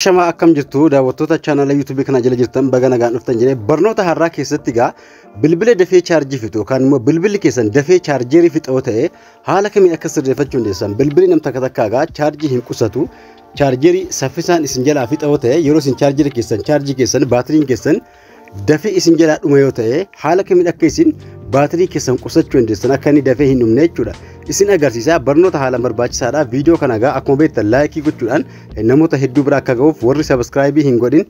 Shama akkam jirtu daawwattoota chaanala YouTube kana jala jirtan baga nagaan dhuftan jedhee barnoota har'aa keessatti gaa bilbila dafee chaarjii fixu yookaan immoo bilbilli keessan dafee chaarjerii fixoo ta'e haala kamiin akka sirreeffachuu dandeessan bilbilli nam takka gaa chaarjii hin qusatu chaarjerii saffisaan isin jalaa fixoo ta'e yeroo isin chaarjerii keessan chaarjii keessan baatiriin keessan dafee isin jalaa dhuma yoo ta'e haala kamiin akka isin baatirii keessan qusachuu dandeessan akka inni dafee hin dhumne jechuudha. Isin agarsiisa barnoota haala barbaachisaadha viidiyoo kana gaa akkuma beektan laayikii gochuudhaan namoota hedduu bira akka ga'uuf warri sabiskiraayibii hin godhin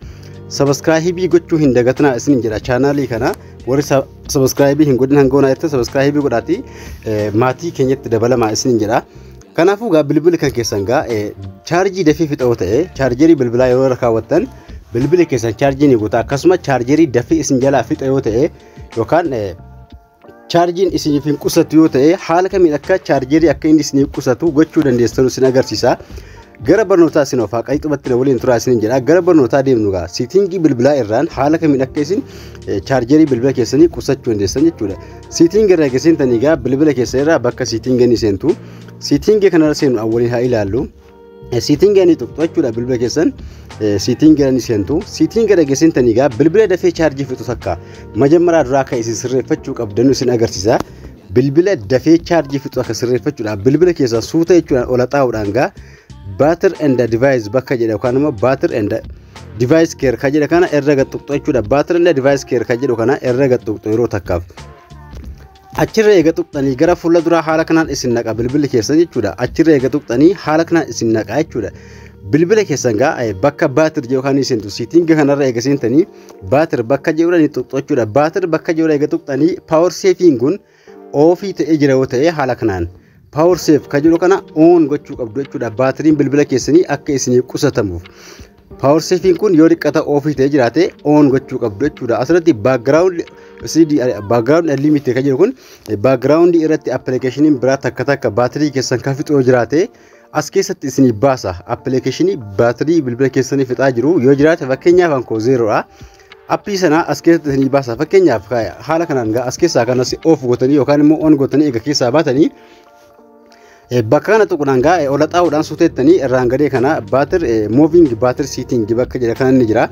sabiskiraayibii gochuu hin dagatinaa isin jedha chaanaalii kana warri sabiskiraayibii hin godhin hangoonaa irratti sabiskiraayibii godhaati maatii keenyatti dabalamaa isin jedha. Kanaafuu gaa bilbili kan keessan gaa chaarjii dafee fixoo ta'e chaarjerii bilbilaa yeroo irra kaawwattan bilbili keessan chaarjii ni guuta akkasuma chaarjerii dafee isin jalaa fixa yoo ta'e yookaan chaarjiin isiniif hin qusatu yoo ta'e haala kamiin akka chaarjerii akka inni isiniif qusatu gochuu dandeessan isin agarsiisa. Gara barnootaa isin ofaa qaxxubatti waliin turaa isin jedha. Gara barnootaa deemnu gaa siitingii bilbilaa irraan haala kamiin akka isin chaarjerii bilbila keessanii qusachuu dandeessan jechuudha. Siitingii irra geessintanii gaa bilbila keessan irraa bakka siitingii seentu siitingii kanarra seenu awwaliin haa ilaallu. Siitingii ani tuqxu jechuudha bilbila keessan siitingii ani seentu siitingii irra geessintanii gaa bilbila dafee chaarjii fixu takka majammaraa duraa akka isin sirreeffachuu qabdan isin agarsiisa. Bilbila dafee chaarjii fixu akka sirreeffachuudhaaf bilbila keessa suuta jechuudhaan ol xaa'uudhaan gaa batter and device bakka jedha yookaan immoo batter and device care ka jedha kana irra tuqxu jechuudha. Batter and device care ka jedhu kana irra tuqxu yeroo takkaaf achirra eega tuqxanii gara fuula duraa haala kanaan isin naqa bilbilli keessan jechuudha. Achirra eega tuqxanii haala kanaan isin naqa jechuudha. Bilbila keessan gaa bakka baatir yookaan isintu siitingii kanarra eega seentanii baatir bakka jedhuudhaan tuqxu jechuudha. Baatir bakka jedhuudha eega tuqxanii power saving kun oofii ta'ee jira yoo ta'e haala kanaan power save ka jedhu kana on gochuu qabdu jechuudha. Baatiriin bilbila keessanii akka isinii qusatamuuf power saving kun yoo dhiqqata oofii ta'ee jiraate on gochuu qabdu jechuudha. Asirratti background limit ka jedhu kun background irratti application biraa takka baatirii keessan ka fixoo jiraate as keessatti isinii baasa. Application baatirii bilbila keessanii fixaa jiru yoo jiraate fakkeenyaaf anko 0dha. Appii sana as keessatti isinii baasa. Fakkeenyaaf haala kanaan gaa as keessaa kanas off gootanii yookaan immoo on gootanii eega keessaa baatanii bakka kana tuquudhaan gaa ol xaa'uudhaan suuteettanii irraan gadee kana baatir moving baatir seating bakka jedha kana inni jira.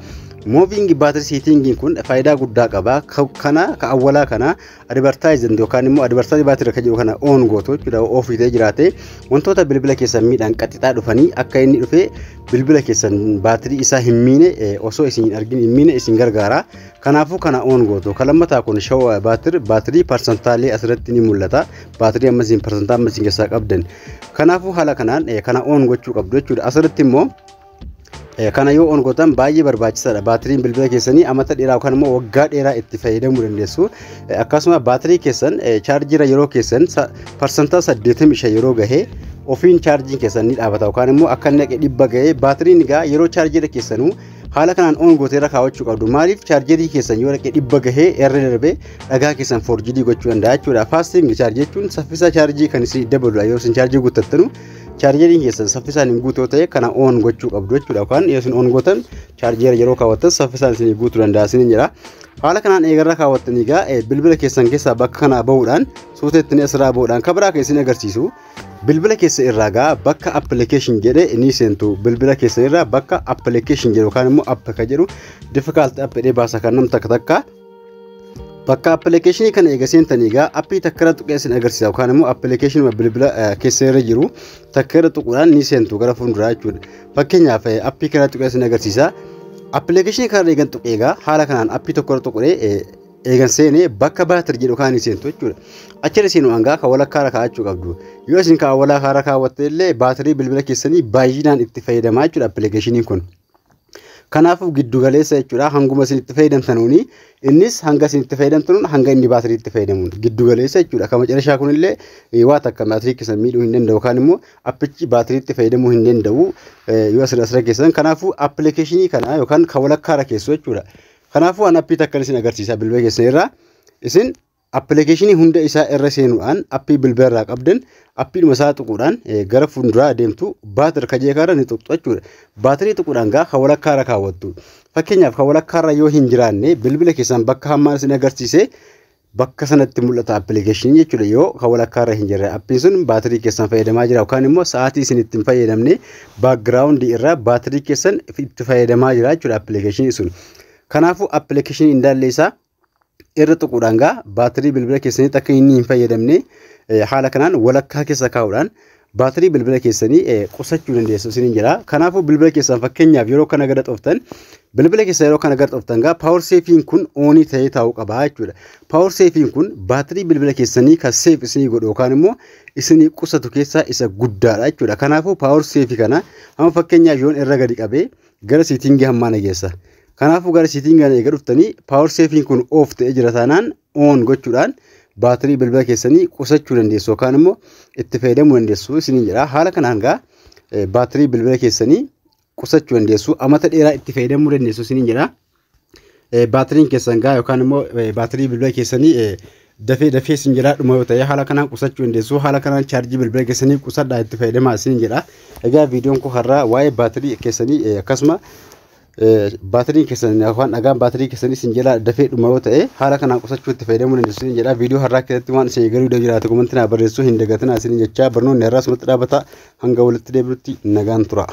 Moving baatir seating kun faayidaa guddaa qaba. Kana ka awwalaa kana advertising yookaan immoo advertising baatir ka jedhu kana on gootu jechuudha. Oofii ta'ee jiraate wantoota bilbila keessan miidhaan qaxxixaa dhufanii akka inni dhufee bilbila keessan baatirii isaa hin miine osoo isin argin hin miine isin gargaara. Kanaafuu kana on gootu. Kalammataa kun shaw baatirii persentaalee asirratti ni mul'ata. Baatirii amma isin persentaa amma isin keessaa qabdan. Kanaafuu haala kanaan kana on gochuu qabdu jechuudha. Asirratti immoo kana yoo on gootan baay'ee barbaachisaadha. Baatiriin bilbila keessanii amata dheeraa yookaan immoo waggaa dheeraa itti fayyadamuu dandeessu. Akkasuma baatirii keessan chaarjira yeroo keessan persentaa 85 yeroo gahee ofiin chaarjiin keessan ni dhaabata yookaan immoo akka inni 100 gahee baatiriin gaa yeroo chaarjira keessanuu haala kanaan on gootee irra kaawwachuu qabdu. Maaliif chaarjerii keessan yoo dhaqee 100 gahee irra darbee dhagaa keessan 4G gochuu danda'a jechuudha. Fasting chaarjii jechuun saffisa chaarjii kan isin dabaludha. Yoo isin chaarjii guuttattanu chaarjeriin keessan saffisaan hin guutuu ta'e kana on gochuu qabdu jechuudha. Yookaan yoo isin on gootan chaarjera yeroo kaawwattan saffisaan isin guutuu danda'a isin jedha. Haala kanaan eegarra kaawwattanii gaa bilbila keessan keessaa bakka kana bahuudhaan suuteettanii asirraa bahuudhaan kabiraa kan isin agarsiisu. Bilbila keessa irraa gaa bakka application jedhe ni seentu. Bilbila keessa irraa bakka application jedhu yookaan immoo app ka jedhu difficult app jedhee baasa kan nam takka bakka application kana eega seentanii gaa appii takkara tuqeessin agarsiisa yookaan immoo application bilbila keessa irra jiru takkara tuquudhaan ni seentu gara fuulduraa jechuudha. Fakkeenyaaf appii kana tuqeessin agarsiisa. Application kana eegan tuqeegaa haala kanaan appii tokko tuquree eegan seenee bakka baatir jedhu kan seentu jechuudha. Achirra seenu hangaa ka walakkaa kaa'achuu qabdu. Yoo isin ka walakkaa kaawwatte illee baatirii bilbila keessanii baay'inaan itti fayyadamaa jechuudha application kun. Kanaafuu giddu galeessa jechuudha. Hanguma isin itti fayyadamtanuuni innis hanga isin itti fayyadamtanuun hanga inni baatirii itti fayyadamuun giddu galeessa jechuudha. Kama cirashaa kun illee waa takka baatirii keessan miidhuu hin danda'u yookaan immoo appichi baatirii itti fayyadamuu hin danda'u yoo asirra keessan. Kanaafuu application kana yookaan ka walakkaa keessu jechuudha. Kanaafuu an appii takkan isin agarsiisa bilbila keessan irraa isin application hunda isaa irra seenuudhaan appii bilbila irraa qabdan appiidhuma isaa tuquudhaan gara fuulduraa adeemtu baatir ka jeekaarra ni tuqxu jechuudha. Baatirii tuquudhaan gaa ka walakkaarra kaawwattu. Fakkeenyaaf ka walakkaarra yoo hin jiraanne bilbila keessan bakka hammaan isin agarsiise bakka sanatti mul'ata appilikeeshinii jechuudha yoo kan walakkaa irra hin jirre appiin sun baatirii keessan fayyadamaa jira yookaan immoo sa'aatii isin itti fayyadamne baakgiraawundii irraa baatirii keessan itti fayyadamaa jira jechuudha appilikeeshinii sun. Kanaafuu appilikeeshinii indaallee isaa irra tuquudhaan gaa baatirii bilbila keessanitti akka inni hin fayyadamne haala kanaan walakkaa keessa kaa'uudhaan baatirii bilbila keessanii qusachuu dandeessu isiniin jira. Kanaafuu bilbila keessan fakkeenyaaf yeroo kana gara xoftan bilbila keessan yeroo kana gara xoftan gaa power saviin kun oonii ta'ee taa'uu qaba jechuudha. Power saviin kun baatirii bilbila keessanii kan seef isinii godhu yookaan immoo isinii qusatu keessaa isa guddaadha jechuudha. Kanaafuu power savii kana amma fakkeenyaaf yoon irra gadi qabee gara siitingii hammaa nageessa. Kanaafuu gara siitingii eega dhuftanii power saviin kun off ta'ee jira taanaan on gochuudhaan baatirii bilbila keessanii qusachuu dandeessu yookaan immoo itti fayyadamuu dandeessu isiniin jira. Haala kanaan gaa baatirii bilbila keessanii qusachuu dandeessu amata dheeraa itti fayyadamuu dandeessu isiniin jira. Baatiriin keessan gaa yookaan immoo baatirii bilbila keessanii dafee isin jira dhuma yoo ta'e haala kanaan qusachuu dandeessu. Haala kanaan chaarjii bilbila keessanii qusadhaa itti fayyadamaa isiniin jira. Egaa viidiyoon kun har'aa waa'ee baatirii keessanii akkasuma baatiriin keessan yookaan dhagaan baatirii keessanii isin jala dafee dhuma yoo ta'e haala kanaan qusachuu itti fayyadamuu dandeessu isin jedha. Viidiyoo har'aa keessatti waan isin garuu jiraate komentii naa barreessuu hin dagatinaa isin jechaa barnoonni har'aa asumatti dhaabata hanga walitti deebi'utti nagaan tura.